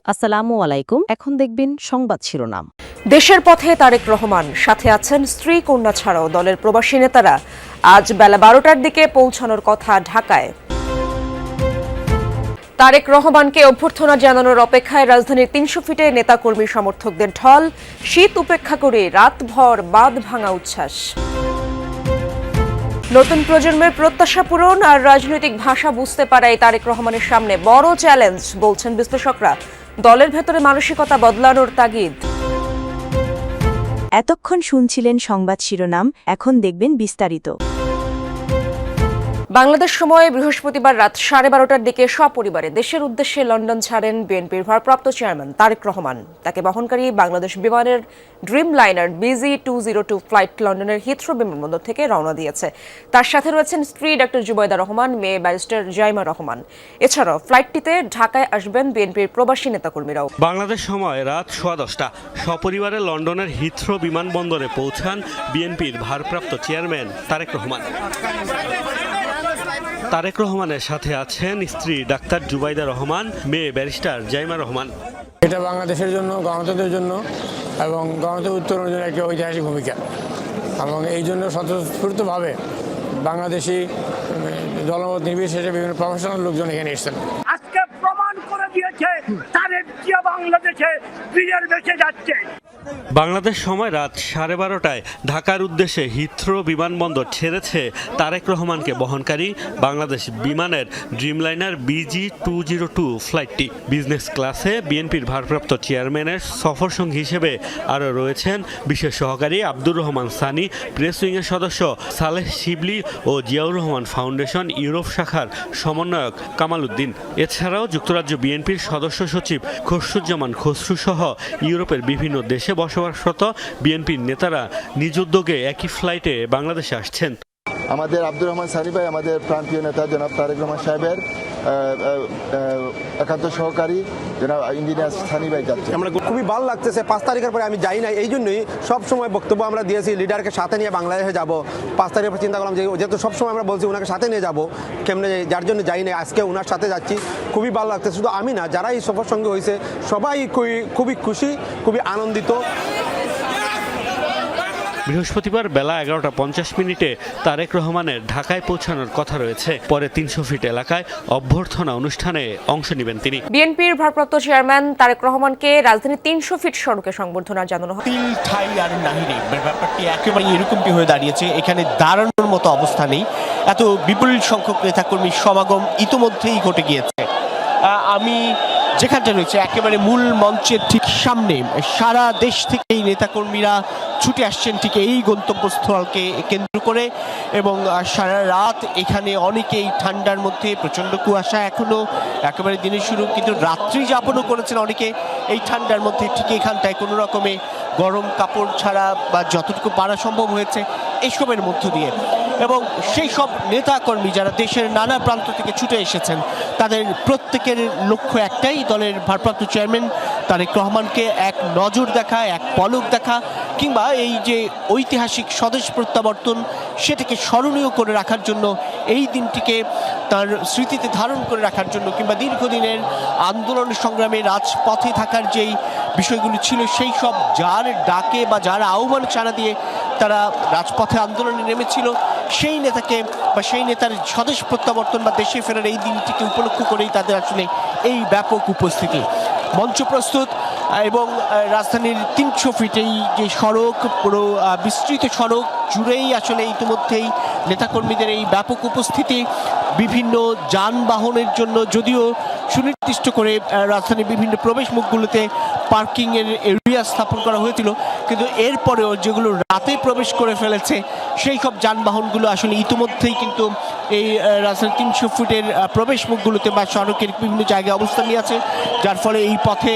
আসসালামু আলাইকুম। এখন দেখবেন সংবাদ শিরোনাম। দেশের পথে তারেক রহমান, সাথে আছেন স্ত্রী কন্যা ছাড়াও দলের প্রবাসী নেতারা। আজ বেলা 12টার দিকে পৌঁছানোর কথা ঢাকায়। তারেক রহমানকে অভ্যর্থনা জানানোর অপেক্ষায় রাজধানীর ৩০০ ফিটে নেতাকর্মী সমর্থকদের ঢল। শীত উপেক্ষা করে রাতভর বাঁধ ভাঙা উচ্ছ্বাস। নতুন প্রজন্মের প্রত্যাশা পূরণ আর রাজনৈতিক ভাষা বুঝতে পারাই তারেক রহমানের সামনে বড় চ্যালেঞ্জ বলছেন বিশ্লেষকরা। দলের ভেতরে মানসিকতা বদলানোর তাগিদ। এতক্ষণ শুনছিলেন সংবাদ শিরোনাম, এখন দেখবেন বিস্তারিত। বাংলাদেশ সময় বৃহস্পতিবার রাত 12:30টার দিকে সপরিবারে দেশের উদ্দেশ্যে লন্ডন ছাড়েন বিএনপির ভারপ্রাপ্ত চেয়ারম্যান তারেক রহমান। তাকে বহনকারী বাংলাদেশ বিমানের ড্রিম লাইনার BG-202 ফ্লাইট লন্ডনের হিথ্রো বিমানবন্দর থেকে রওনা দিয়েছে। তার সাথে রয়েছেন স্ত্রী ডক্টর জুবাইদা রহমান, মেয়ে ব্যারিস্টার জাইমা রহমান। এছাড়াও ফ্লাইটটিতে ঢাকায় আসবেন বিএনপির প্রবাসী নেতাকর্মীরাও। বাংলাদেশ সময় রাত 10:15 সপরিবারে লন্ডনের হিথ্রো বিমানবন্দরে পৌঁছান বিএনপির ভারপ্রাপ্ত চেয়ারম্যান তারেক রহমান। তারেক রহমানের সাথে আছেন স্ত্রী ডাক্তার জুবাইদা রহমান, মেয়ে ব্যারিস্টার জাইমা রহমান। এটা বাংলাদেশের জন্য, গণতন্ত্রের জন্য এবং গণতন্ত্র উত্তরণের জন্য একটা ঐতিহাসিক ভূমিকা, এবং এই জন্য স্বতঃস্ফূর্তভাবে বাংলাদেশি দলমত নির্বিশেষে বিভিন্ন প্রফেশনাল লোকজন এখানে এসেছেন। আজকে প্রমাণ করে দিয়েছে তারেক জিয়া বাংলাদেশে বীরের বেঁচে যাচ্ছে। বাংলাদেশ সময় রাত 12:30 ঢাকার উদ্দেশ্যে হিথ্রো বিমানবন্দর ছেড়েছে তারেক রহমানকে বহনকারী বাংলাদেশ বিমানের ড্রিমলাইনার BG-202 ফ্লাইটটি। বিজনেস ক্লাসে বিএনপির ভারপ্রাপ্ত চেয়ারম্যানের সফরসঙ্গী হিসেবে আরও রয়েছেন বিশেষ সহকারী আব্দুর রহমান সানি, প্রেস উইংয়ের সদস্য সালেহ শিবলি ও জিয়াউর রহমান ফাউন্ডেশন ইউরোপ শাখার সমন্বয়ক কামাল উদ্দিন। এছাড়াও যুক্তরাজ্য বিএনপির সদস্য সচিব খসরুজ্জামান খসরু সহ ইউরোপের বিভিন্ন দেশে বসবাসরত বিএনপির নেতারা নিজ উদ্যোগে একই ফ্লাইটে বাংলাদেশে আসছেন। আমাদের আব্দুর রহমান সানি ভাই, আমাদের প্রান্তীয় নেতা জনাব তারেক রহমান সাহেবের একান্ত সহকারী জনাব ইঞ্জিনিয়ার সানি ভাই যাচ্ছে। আমরা খুবই ভালো লাগতেছে। 5 তারিখের পরে আমি যাই না, এই জন্যই সবসময় বক্তব্য আমরা দিয়েছি লিডারকে সাথে নিয়ে বাংলাদেশে যাব। 5 তারিখের পর চিন্তা করলাম যে যেহেতু সবসময় আমরা বলছি ওনাকে সাথে নিয়ে যাবো, কেমনে যার জন্য যাই না, আজকে ওনার সাথে যাচ্ছি। খুবই ভালো লাগতেছে। শুধু আমি না, যারা এই সফর সঙ্গে হয়েছে সবাই খুবই খুশি, খুবই আনন্দিত। বৃহস্পতিবার বেলা 11:50 তারেক রহমানের ঢাকায় পৌঁছানোর কথা রয়েছে। পরে 300 ফিট এলাকায় অভ্যর্থনা অনুষ্ঠানে অংশ নেবেন তিনি। বিএনপির ভারপ্রাপ্ত চেয়ারম্যান তারেক রহমানকে রাজধানীর 300 ফিট সড়কে সংবর্ধনা জানানো হয়। তিল ঠাই আর নাহিরে ব্যাপারটি একেবারে এরকমটি হয়ে দাঁড়িয়েছে। এখানে দাঁড়ানোর মতো অবস্থা নেই। এত বিপুল সংখ্যক নেতাকর্মীর সমাগম ইতিমধ্যেই ঘটে গিয়েছে। আমি যেখানটা রয়েছে একেবারে মূল মঞ্চের ঠিক সামনে, সারা দেশ থেকে এই নেতাকর্মীরা ছুটে আসছেন ঠিক এই গন্তব্যস্থলকে কেন্দ্র করে, এবং সারা রাত এখানে অনেকেই ঠান্ডার মধ্যে, প্রচণ্ড কুয়াশা এখনও একেবারে দিনের শুরু, কিন্তু রাত্রি যাপনও করেছেন অনেকে এই ঠান্ডার মধ্যে। ঠিক এখানটায় কোনো রকমে গরম কাপড় ছাড়া বা যতটুকু পারা সম্ভব হয়েছে এসবের মধ্য দিয়ে, এবং সেই সব নেতাকর্মী যারা দেশের নানা প্রান্ত থেকে ছুটে এসেছেন তাদের প্রত্যেকের লক্ষ্য একটাই, দলের ভারপ্রাপ্ত চেয়ারম্যান তারেক রহমানকে এক নজর দেখা, এক পলক দেখা, কিংবা এই যে ঐতিহাসিক স্বদেশ প্রত্যাবর্তন সেটাকে স্মরণীয় করে রাখার জন্য, এই দিনটিকে তার স্মৃতিতে ধারণ করে রাখার জন্য, কিংবা দীর্ঘদিনের আন্দোলন সংগ্রামে রাজপথে থাকার যেই বিষয়গুলো ছিল সেই সব যার ডাকে বা যার আহ্বান সাড়া দিয়ে তারা রাজপথে আন্দোলনে নেমেছিল, সেই নেতাকে বা সেই নেতার স্বদেশ প্রত্যাবর্তন বা দেশে ফেরার এই দিনটিকে উপলক্ষ করেই তাদের আসলে এই ব্যাপক উপস্থিতি। মঞ্চ প্রস্তুত, এবং রাজধানীর 300 ফিট এই যে সড়ক, পুরো বিস্তৃত সড়ক জুড়েই আসলে ইতিমধ্যেই নেতাকর্মীদের এই ব্যাপক উপস্থিতি। বিভিন্ন যানবাহনের জন্য যদিও সুনির্দিষ্ট করে রাজধানীর বিভিন্ন প্রবেশ মুখগুলোতে পার্কিংয়ের এরিয়া স্থাপন করা হয়েছিল, কিন্তু এরপরেও যেগুলো রাতে প্রবেশ করে ফেলেছে সেই সব যানবাহনগুলো আসলে ইতিমধ্যেই কিন্তু এই রাজধানীর 300 ফুটের প্রবেশ মুখগুলোতে বা সড়কের বিভিন্ন জায়গায় অবস্থান নিয়ে আছে, যার ফলে এই পথে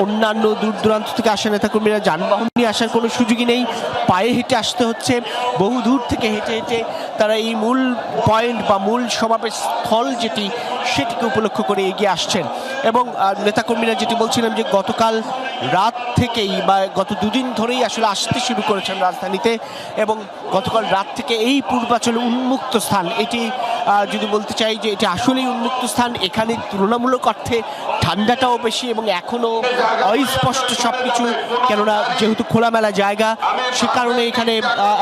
অন্যান্য দূর দূরান্ত থেকে আসা নেতাকর্মীরা যানবাহন নিয়ে আসার কোনো সুযোগই নেই। পায়ে হেঁটে আসতে হচ্ছে, বহু দূর থেকে হেঁটে হেঁটে তারা এই মূল পয়েন্ট বা মূল সমাবেশ স্থল যেটি সেটিকে উপলক্ষ করে এগিয়ে আসছেন। এবং নেতাকর্মীরা যেটি বলছিলাম যে গতকাল রাত থেকেই বা গত দুদিন ধরেই আসলে আসতে শুরু করেছেন রাজধানীতে, এবং গতকাল রাত থেকে এই পূর্বাঞ্চলে উন্মুক্ত স্থান, এটি যদি বলতে চাই যে এটি আসলেই উন্মুক্ত স্থান, এখানে তুলনামূলক অর্থে ঠান্ডাটাও বেশি এবং এখনো অস্পষ্ট সবকিছু, কেননা যেহেতু খোলামেলা জায়গা সে কারণে এখানে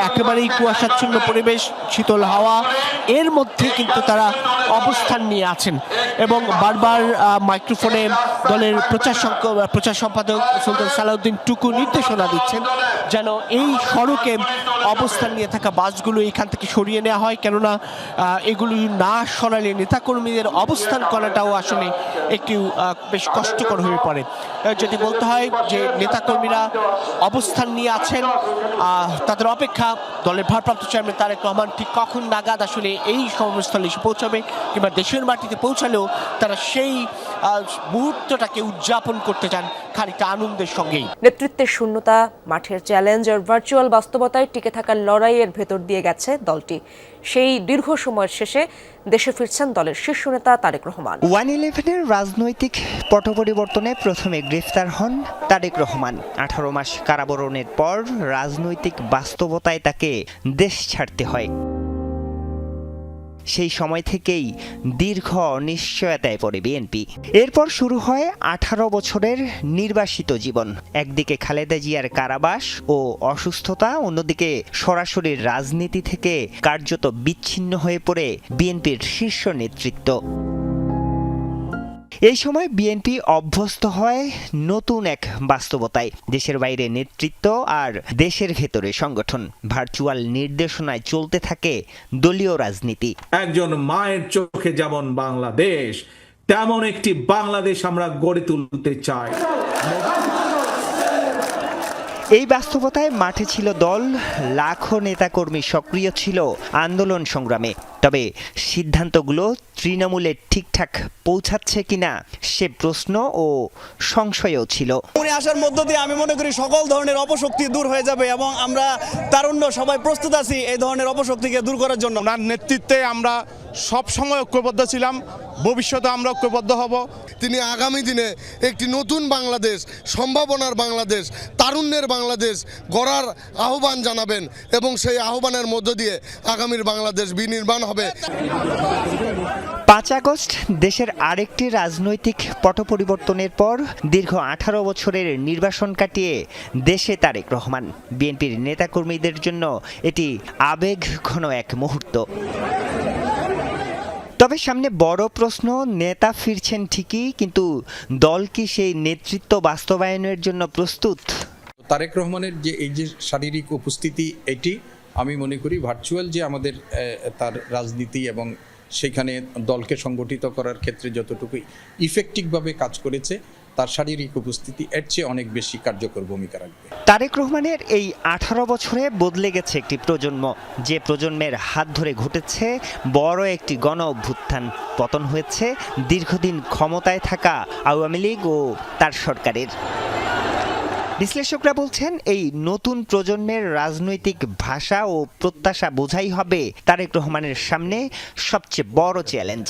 একেবারেই কুয়াশাচ্ছন্ন পরিবেশ, শীতল হাওয়া, এর মধ্যে কিন্তু তারা অবস্থান নিয়ে আছেন এবং বারবার মাইক্রোফোনে দলের প্রচার সম্পাদক সুলতান সালাউদ্দিন টুকু নির্দেশনা দিচ্ছেন যেন এই সড়কে অবস্থান নিয়ে থাকা বাসগুলো এখান থেকে সরিয়ে নেওয়া হয়, কেননা এগুলো না সরালে নেতাকর্মীদের অবস্থান করাটাও আসলে একটু বেশ কষ্টকর হয়ে পড়ে। যদি বলতে হয় যে নেতাকর্মীরা অবস্থান নিয়ে আছেন, তাদের অপেক্ষা দলের ভারপ্রাপ্ত চেয়ারম্যান তারেক রহমান ঠিক কখন নাগাদ আসলে এই সমাবেশস্থলে এসে পৌঁছাবে কিংবা দেশের মাটিতে পৌঁছালেও তারা সেই মুহূর্তটাকে উদযাপন করতে চান খানিকটা আনন্দের সঙ্গেই। নেতৃত্বের শূন্যতা, মাঠের চ্যালেঞ্জ আর ভার্চুয়াল বাস্তবতায় টিকে থাকার লড়াইয়ের ভেতর দিয়ে গেছে দলটি। সেই দীর্ঘ সময়ের শেষে দেশে ফিরছেন দলের শীর্ষ নেতা তারেক রহমান। 111-এর রাজনৈতিক পট পরিবর্তনে প্রথমে গ্রেফতার হন তারেক রহমান। 18 মাস কারাবরণের পর রাজনৈতিক বাস্তবতায় তাকে দেশ ছাড়তে হয়। সেই সময় থেকেই দীর্ঘ অনিশ্চয়তায় পড়ে বিএনপি। এরপর শুরু হয় 18 বছরের নির্বাসিত জীবন। একদিকে খালেদা জিয়ার কারাবাস ও অসুস্থতা, অন্যদিকে সরাসরি রাজনীতি থেকে কার্যত বিচ্ছিন্ন হয়ে পড়ে বিএনপির শীর্ষ নেতৃত্ব। এই সময় বিএনপি অভ্যস্ত হয় নতুন এক বাস্তবতায়। দেশের বাইরে নেতৃত্ব আর দেশের ভেতরে সংগঠন। ভার্চুয়াল নির্দেশনায় চলতে থাকে দলীয় রাজনীতি। একজন মায়ের চোখে যেমন বাংলাদেশ, তেমন একটি বাংলাদেশ আমরা গড়ে তুলতে চাই। এই বাস্তবতায় মাঠে ছিল দল, লাখো নেতাকর্মী সক্রিয় ছিল আন্দোলন সংগ্রামে। তবে সিদ্ধান্তগুলো তৃণমূলে ঠিকঠাক পৌঁছাচ্ছে কিনা সে প্রশ্ন ও সংশয়ও ছিল। উনি আসার মধ্য দিয়ে আমি মনে করি সকল ধরনের অপশক্তি দূর হয়ে যাবে এবং আমরা তারুণ্য সবাই প্রস্তুত আছি এই ধরনের অপশক্তিকে দূর করার জন্য। ওনার নেতৃত্বে আমরা সব সময় ঐক্যবদ্ধ ছিলাম, ভবিষ্যতে আমরা ঐক্যবদ্ধ হব। তিনি আগামী দিনে একটি নতুন বাংলাদেশ, সম্ভাবনার বাংলাদেশ, তারুণ্যের বাংলাদেশ গড়ার আহ্বান জানাবেন এবং সেই আহ্বানের মধ্য দিয়ে আগামীর বাংলাদেশ বিনির্মাণ হবে। 5 আগস্ট দেশের আরেকটি রাজনৈতিক পট পরিবর্তনের পর দীর্ঘ 18 বছরের নির্বাসন কাটিয়ে দেশে তারেক রহমান। বিএনপির নেতাকর্মীদের জন্য এটি আবেগ ঘন এক মুহূর্ত। তবে সামনে বড় প্রশ্ন, নেতা ফিরছেন ঠিকই, কিন্তু দল কি সেই নেতৃত্ব বাস্তবায়নের জন্য প্রস্তুত? তারেক রহমানের যে এই যে শারীরিক উপস্থিতি, এটি আমি মনে করি ভার্চুয়াল যে আমাদের তার রাজনীতি এবং সেখানে দলকে সংগঠিত করার ক্ষেত্রে যতটুকু ইফেক্টিভভাবে কাজ করেছে, তার শারীরিক উপস্থিতি এর চেয়ে অনেক বেশি কার্যকর ভূমিকা রাখবে। তারেক রহমানের এই 18 বছরে বদলে গেছে একটি প্রজন্ম। যে প্রজন্মের হাত ধরে ঘটেছে বড় একটি গণ অভ্যুত্থান। পতন হয়েছে দীর্ঘদিন ক্ষমতায় থাকা আওয়ামী লীগ ও তার সরকারের। বিশ্লেষকরা বলছেন এই নতুন প্রজন্মের রাজনৈতিক ভাষা ও প্রত্যাশা বোঝাই হবে তারেক রহমানের সামনে সবচেয়ে বড় চ্যালেঞ্জ।